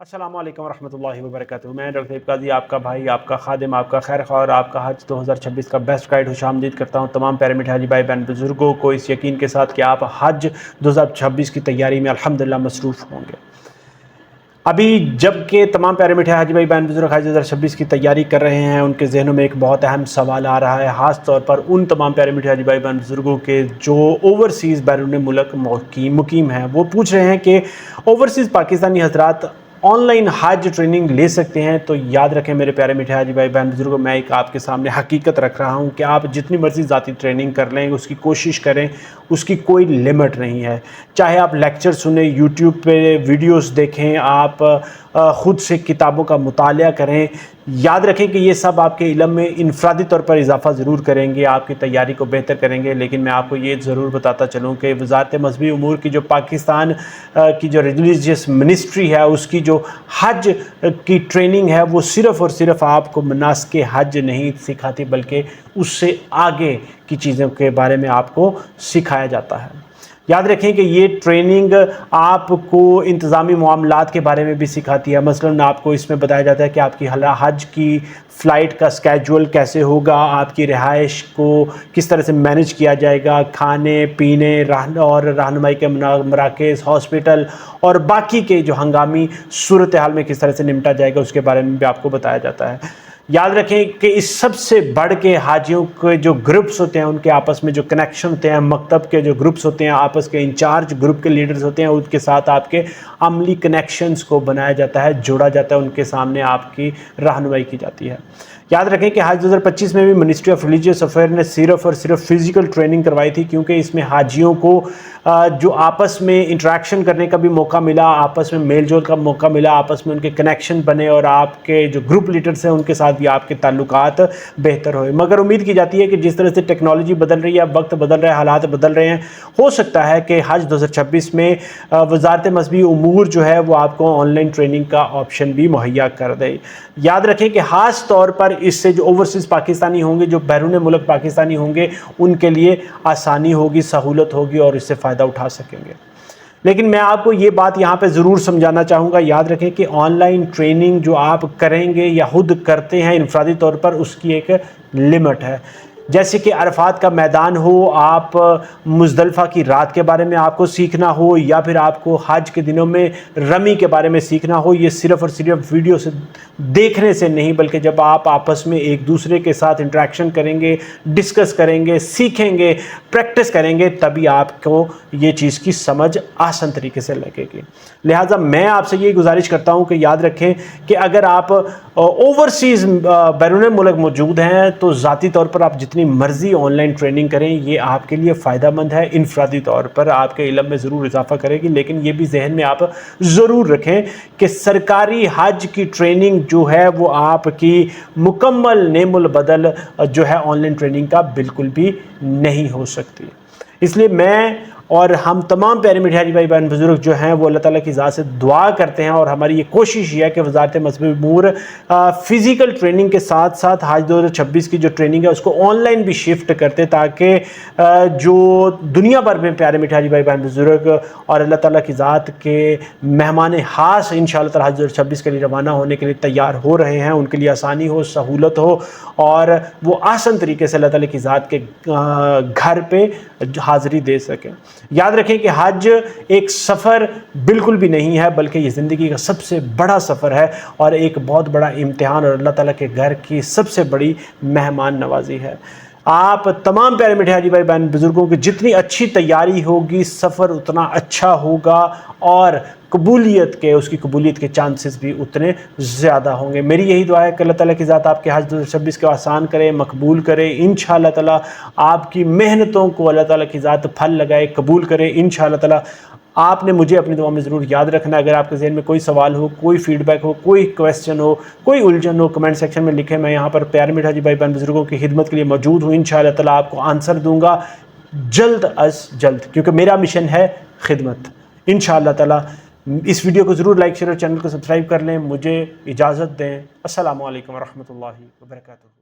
السلام علیکم ورحمۃ اللہ وبرکاتہ۔ میں ڈاکٹر طیب قاضی، آپ کا بھائی، آپ کا خادم، آپ کا خیر خواہ اور آپ کا حج 2026 کا بیسٹ گائیڈ خوش آمدید کرتا ہوں تمام پیارے میٹھے حاجی بھائی بہن بزرگوں کو، اس یقین کے ساتھ کہ آپ حج 2026 کی تیاری میں الحمدللہ مصروف ہوں گے۔ ابھی جب کہ تمام پیارے میٹھے حاجی بھائی بہن بزرگ حج 2026 کی تیاری کر رہے ہیں، ان کے ذہنوں میں ایک بہت اہم سوال آ رہا ہے، خاص طور پر ان تمام پیارے میٹھے حاجی بھائی بہن بزرگوں کے جو اوورسیز بیرون ملک مقیم ہیں۔ وہ پوچھ رہے ہیں کہ اوورسیز پاکستانی حضرات آن لائن حج ٹریننگ لے سکتے ہیں؟ تو یاد رکھیں میرے پیارے میٹھے حاجی بھائی بہن بزرگوں، میں ایک آپ کے سامنے حقیقت رکھ رہا ہوں کہ آپ جتنی مرضی ذاتی ٹریننگ کر لیں، اس کی کوشش کریں، اس کی کوئی لمٹ نہیں ہے۔ چاہے آپ لیکچر سنیں، یوٹیوب پہ ویڈیوز دیکھیں، آپ خود سے کتابوں کا مطالعہ کریں، یاد رکھیں کہ یہ سب آپ کے علم میں انفرادی طور پر اضافہ ضرور کریں گے، آپ کی تیاری کو بہتر کریں گے، لیکن میں آپ کو یہ ضرور بتاتا چلوں کہ وزارت مذہبی امور کی جو پاکستان کی جو ریلیجیس منسٹری ہے، اس کی جو حج کی ٹریننگ ہے، وہ صرف اور صرف آپ کو مناسک حج نہیں سکھاتی، بلکہ اس سے آگے کی چیزوں کے بارے میں آپ کو سکھایا جاتا ہے۔ یاد رکھیں کہ یہ ٹریننگ آپ کو انتظامی معاملات کے بارے میں بھی سکھاتی ہے۔ مثلاً آپ کو اس میں بتایا جاتا ہے کہ آپ کی حج کی فلائٹ کا سکیجول کیسے ہوگا، آپ کی رہائش کو کس طرح سے مینج کیا جائے گا، کھانے پینے اور رہنمائی کے مراکز، ہاسپٹل اور باقی کے جو ہنگامی صورتحال میں کس طرح سے نمٹا جائے گا، اس کے بارے میں بھی آپ کو بتایا جاتا ہے۔ یاد رکھیں کہ اس سب سے بڑھ کے حاجیوں کے جو گروپس ہوتے ہیں، ان کے آپس میں جو کنیکشن ہوتے ہیں، مکتب کے جو گروپس ہوتے ہیں، آپس کے انچارج گروپ کے لیڈرز ہوتے ہیں، ان کے ساتھ آپ کے عملی کنیکشنز کو بنایا جاتا ہے، جوڑا جاتا ہے، ان کے سامنے آپ کی رہنمائی کی جاتی ہے۔ یاد رکھیں کہ حج 2025 میں بھی منسٹری آف ریلیجیس افیئر نے صرف اور صرف فزیکل ٹریننگ کروائی تھی، کیونکہ اس میں حاجیوں کو جو آپس میں انٹریکشن کرنے کا بھی موقع ملا، آپس میں میل جول کا موقع ملا، آپس میں ان کے کنیکشن بنے اور آپ کے جو گروپ لیڈرز ہیں ان کے ساتھ بھی آپ کے تعلقات بہتر ہوئے۔ مگر امید کی جاتی ہے کہ جس طرح سے ٹیکنالوجی بدل رہی ہے، وقت بدل رہا ہے، حالات بدل رہے ہیں، ہو سکتا ہے کہ حج 2026 میں وزارت مذہبی امور جو ہے وہ آپ کو آن لائن ٹریننگ کا آپشن بھی مہیا کر دے۔ یاد رکھیں کہ خاص طور پر اس سے جو اوورسیز پاکستانی ہوں گے، جو بیرون ملک پاکستانی ہوں گے، ان کے لیے آسانی ہوگی، سہولت ہوگی اور اس سے فائدہ اٹھا سکیں گے۔ لیکن میں آپ کو یہ بات یہاں پہ ضرور سمجھانا چاہوں گا، یاد رکھیں کہ آن لائن ٹریننگ جو آپ کریں گے یا خود کرتے ہیں انفرادی طور پر، اس کی ایک لمٹ ہے۔ جیسے کہ عرفات کا میدان ہو، آپ مزدلفہ کی رات کے بارے میں آپ کو سیکھنا ہو، یا پھر آپ کو حج کے دنوں میں رمی کے بارے میں سیکھنا ہو، یہ صرف اور صرف ویڈیو سے دیکھنے سے نہیں، بلکہ جب آپ آپس میں ایک دوسرے کے ساتھ انٹریکشن کریں گے، ڈسکس کریں گے، سیکھیں گے، پریکٹس کریں گے، تبھی آپ کو یہ چیز کی سمجھ آسان طریقے سے لگے گی۔ لہٰذا میں آپ سے یہ گزارش کرتا ہوں کہ یاد رکھیں کہ اگر آپ اوورسیز بیرون ملک موجود ہیں تو ذاتی طور پر آپ جتنی مرضی آن لائن ٹریننگ کریں، یہ آپ کے لیے فائدہ مند ہے، انفرادی طور پر آپ کے علم میں ضرور اضافہ کرے گی، لیکن یہ بھی ذہن میں آپ ضرور رکھیں کہ سرکاری حج کی ٹریننگ جو ہے وہ آپ کی مکمل نعم البدل جو ہے آن لائن ٹریننگ کا بالکل بھی نہیں ہو سکتی۔ اس لیے میں اور ہم تمام پیارے میٹھے حاجی بھائی بہن بزرگ جو ہیں وہ اللہ تعالیٰ کی ذات سے دعا کرتے ہیں، اور ہماری یہ کوشش یہ ہے کہ وزارت مذہبی امور فزیکل ٹریننگ کے ساتھ ساتھ حج 2026 کی جو ٹریننگ ہے اس کو آن لائن بھی شفٹ کرتے، تاکہ جو دنیا بھر میں پیارے میٹھے حاجی بھائی بہن بزرگ اور اللہ تعالیٰ کی ذات کے مہمان خاص انشاءاللہ تعالیٰ حج 2026 کے لیے روانہ ہونے کے لیے تیار ہو رہے ہیں، ان کے لیے آسانی ہو، سہولت ہو، اور وہ آسان طریقے سے اللہ تعالیٰ کی ذات کے گھر پہ حاضری دے سکیں۔ یاد رکھیں کہ حج ایک سفر بالکل بھی نہیں ہے، بلکہ یہ زندگی کا سب سے بڑا سفر ہے اور ایک بہت بڑا امتحان، اور اللہ تعالیٰ کے گھر کی سب سے بڑی مہمان نوازی ہے۔ آپ تمام پیارے میٹھے حاجی بھائی بہن بزرگوں کی جتنی اچھی تیاری ہوگی، سفر اتنا اچھا ہوگا، اور اس کی قبولیت کے چانسز بھی اتنے زیادہ ہوں گے۔ میری یہی دعا ہے کہ اللہ تعالیٰ کی ذات آپ کے حج 2026 کو آسان کرے، مقبول کرے، انشاءاللہ تعالیٰ آپ کی محنتوں کو اللہ تعالیٰ کی ذات پھل لگائے، قبول کرے انشاءاللہ تعالیٰ۔ آپ نے مجھے اپنی دعا میں ضرور یاد رکھنا۔ اگر آپ کے ذہن میں کوئی سوال ہو، کوئی فیڈ بیک ہو، کوئی کویسچن ہو، کوئی الجھن ہو، کمنٹ سیکشن میں لکھیں۔ میں یہاں پر پیارے میٹھے حاجی بھائی بہن بزرگوں کی خدمت کے لیے موجود ہوں، انشاءاللہ تعالیٰ آپ کو آنسر دوں گا جلد از جلد، کیونکہ میرا مشن ہے خدمت۔ انشاءاللہ تعالیٰ اس ویڈیو کو ضرور لائک، شیئر اور چینل کو سبسکرائب کر لیں۔ مجھے اجازت دیں۔ السلام علیکم ورحمۃ اللہ وبرکاتہ۔